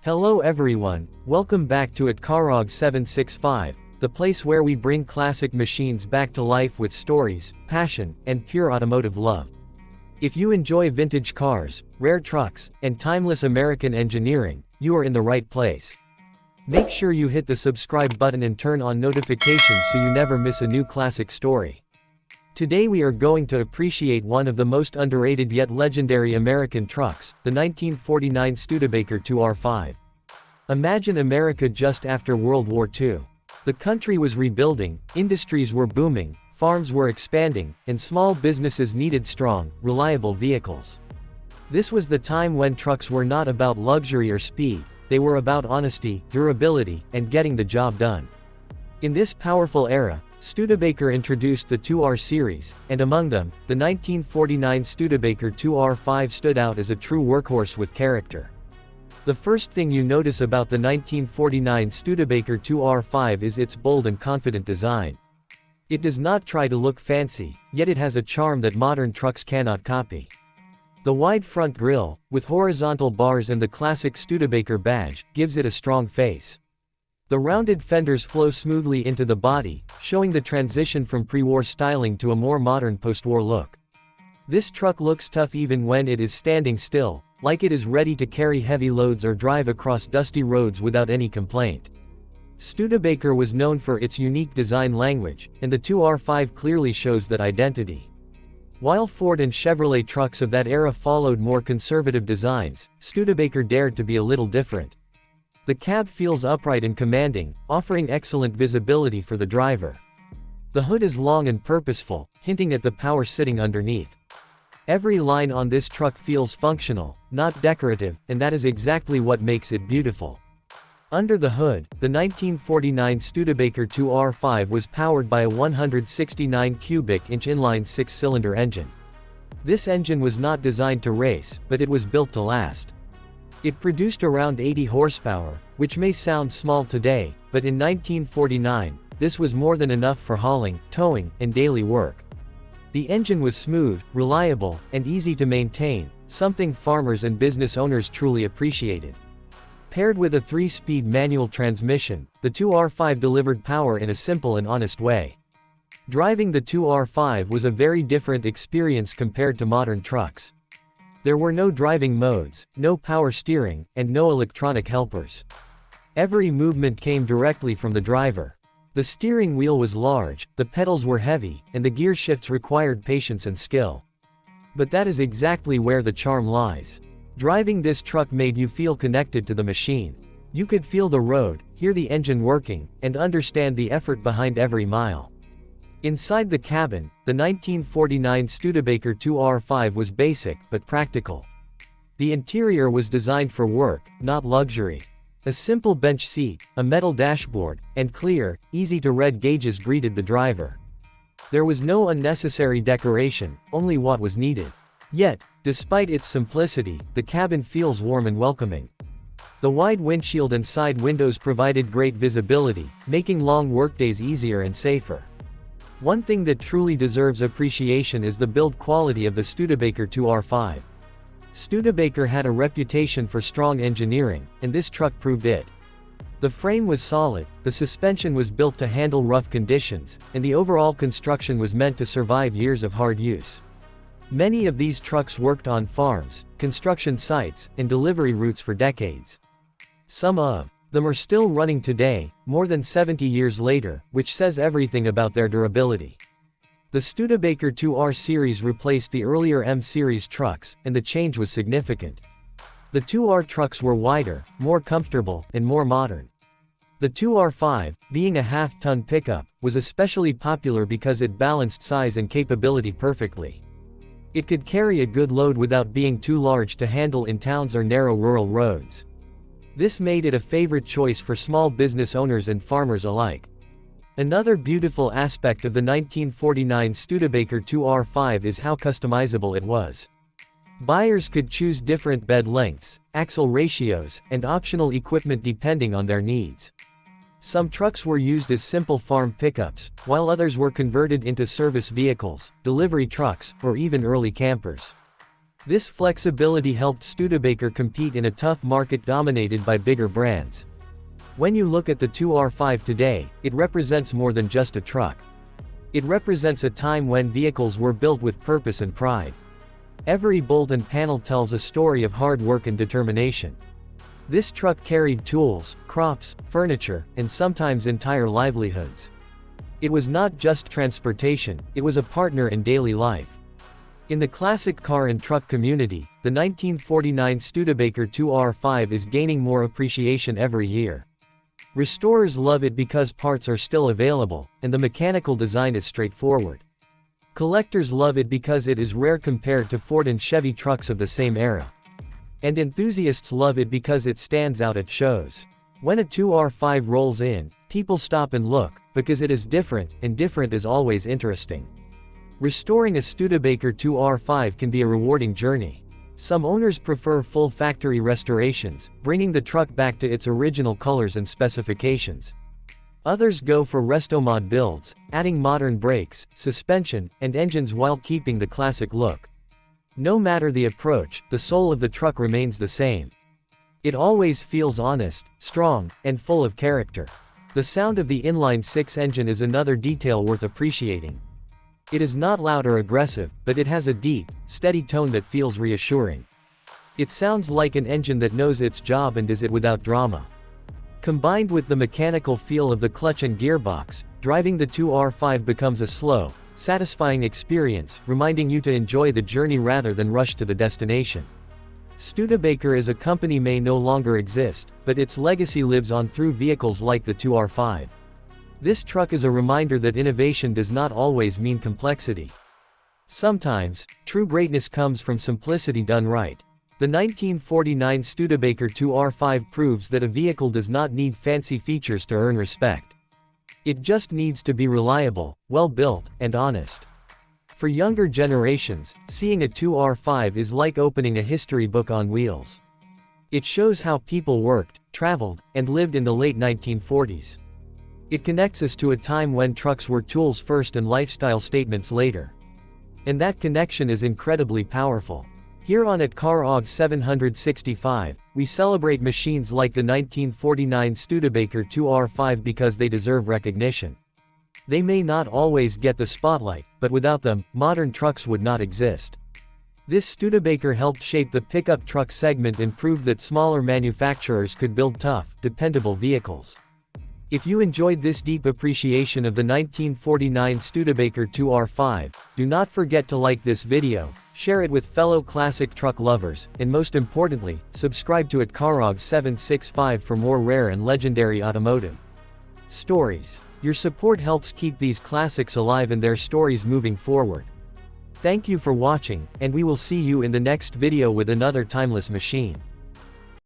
Hello everyone, welcome back to Outworked 765, the place where we bring classic machines back to life with stories, passion, and pure automotive love. If you enjoy vintage cars, rare trucks, and timeless American engineering, you are in the right place. Make sure you hit the subscribe button and turn on notifications so you never miss a new classic story. Today we are going to appreciate one of the most underrated yet legendary American trucks, the 1949 Studebaker 2R5. Imagine America just after World War II. The country was rebuilding, industries were booming, farms were expanding, and small businesses needed strong, reliable vehicles. This was the time when trucks were not about luxury or speed, they were about honesty, durability, and getting the job done. In this powerful era, Studebaker introduced the 2R series, and among them, the 1949 Studebaker 2R5 stood out as a true workhorse with character. The first thing you notice about the 1949 Studebaker 2R5 is its bold and confident design. It does not try to look fancy, yet it has a charm that modern trucks cannot copy. The wide front grille, with horizontal bars and the classic Studebaker badge, gives it a strong face. The rounded fenders flow smoothly into the body, showing the transition from pre-war styling to a more modern post-war look. This truck looks tough even when it is standing still, like it is ready to carry heavy loads or drive across dusty roads without any complaint. Studebaker was known for its unique design language, and the 2R5 clearly shows that identity. While Ford and Chevrolet trucks of that era followed more conservative designs, Studebaker dared to be a little different. The cab feels upright and commanding, offering excellent visibility for the driver. The hood is long and purposeful, hinting at the power sitting underneath. Every line on this truck feels functional, not decorative, and that is exactly what makes it beautiful. Under the hood, the 1949 Studebaker 2R5 was powered by a 169 cubic inch inline-six cylinder engine. This engine was not designed to race, but it was built to last. It produced around 80 horsepower, which may sound small today, but in 1949, this was more than enough for hauling, towing, and daily work. The engine was smooth, reliable, and easy to maintain, something farmers and business owners truly appreciated. Paired with a 3-speed manual transmission, the 2R5 delivered power in a simple and honest way. Driving the 2R5 was a very different experience compared to modern trucks. There were no driving modes, no power steering, and no electronic helpers. Every movement came directly from the driver. The steering wheel was large, the pedals were heavy, and the gear shifts required patience and skill. But that is exactly where the charm lies. Driving this truck made you feel connected to the machine. You could feel the road, hear the engine working, and understand the effort behind every mile. Inside the cabin, the 1949 Studebaker 2R5 was basic but practical. The interior was designed for work, not luxury. A simple bench seat, a metal dashboard, and clear, easy-to-read gauges greeted the driver. There was no unnecessary decoration, only what was needed. Yet, despite its simplicity, the cabin feels warm and welcoming. The wide windshield and side windows provided great visibility, making long workdays easier and safer. One thing that truly deserves appreciation is the build quality of the Studebaker 2R5. Studebaker had a reputation for strong engineering, and this truck proved it. The frame was solid, the suspension was built to handle rough conditions, and the overall construction was meant to survive years of hard use. Many of these trucks worked on farms, construction sites, and delivery routes for decades. Some of them are still running today, more than 70 years later, which says everything about their durability. The Studebaker 2R series replaced the earlier M series trucks, and the change was significant. The 2R trucks were wider, more comfortable, and more modern. The 2R5, being a half-ton pickup, was especially popular because it balanced size and capability perfectly. It could carry a good load without being too large to handle in towns or narrow rural roads. This made it a favorite choice for small business owners and farmers alike. Another beautiful aspect of the 1949 Studebaker 2R5 is how customizable it was. Buyers could choose different bed lengths, axle ratios, and optional equipment depending on their needs. Some trucks were used as simple farm pickups, while others were converted into service vehicles, delivery trucks, or even early campers. This flexibility helped Studebaker compete in a tough market dominated by bigger brands. When you look at the 2R5 today, it represents more than just a truck. It represents a time when vehicles were built with purpose and pride. Every bolt and panel tells a story of hard work and determination. This truck carried tools, crops, furniture, and sometimes entire livelihoods. It was not just transportation, it was a partner in daily life. In the classic car and truck community, the 1949 Studebaker 2R5 is gaining more appreciation every year. Restorers love it because parts are still available, and the mechanical design is straightforward. Collectors love it because it is rare compared to Ford and Chevy trucks of the same era. And enthusiasts love it because it stands out at shows. When a 2R5 rolls in, people stop and look, because it is different, and different is always interesting. Restoring a Studebaker 2R5 can be a rewarding journey. Some owners prefer full factory restorations, bringing the truck back to its original colors and specifications. Others go for resto-mod builds, adding modern brakes, suspension, and engines while keeping the classic look. No matter the approach, the soul of the truck remains the same. It always feels honest, strong, and full of character. The sound of the inline-six engine is another detail worth appreciating. It is not loud or aggressive, but it has a deep, steady tone that feels reassuring. It sounds like an engine that knows its job and does it without drama. Combined with the mechanical feel of the clutch and gearbox, driving the 2R5 becomes a slow, satisfying experience, reminding you to enjoy the journey rather than rush to the destination. Studebaker as a company may no longer exist, but its legacy lives on through vehicles like the 2R5. This truck is a reminder that innovation does not always mean complexity. Sometimes, true greatness comes from simplicity done right. The 1949 Studebaker 2R5 proves that a vehicle does not need fancy features to earn respect. It just needs to be reliable, well-built, and honest. For younger generations, seeing a 2R5 is like opening a history book on wheels. It shows how people worked, traveled, and lived in the late 1940s. It connects us to a time when trucks were tools first and lifestyle statements later. And that connection is incredibly powerful. Here on at CarOG 765, we celebrate machines like the 1949 Studebaker 2R5 because they deserve recognition. They may not always get the spotlight, but without them, modern trucks would not exist. This Studebaker helped shape the pickup truck segment and proved that smaller manufacturers could build tough, dependable vehicles. If you enjoyed this deep appreciation of the 1949 Studebaker 2R5, do not forget to like this video, share it with fellow classic truck lovers, and most importantly, subscribe to CarOG 765 for more rare and legendary automotive stories. Your support helps keep these classics alive and their stories moving forward. Thank you for watching, and we will see you in the next video with another timeless machine.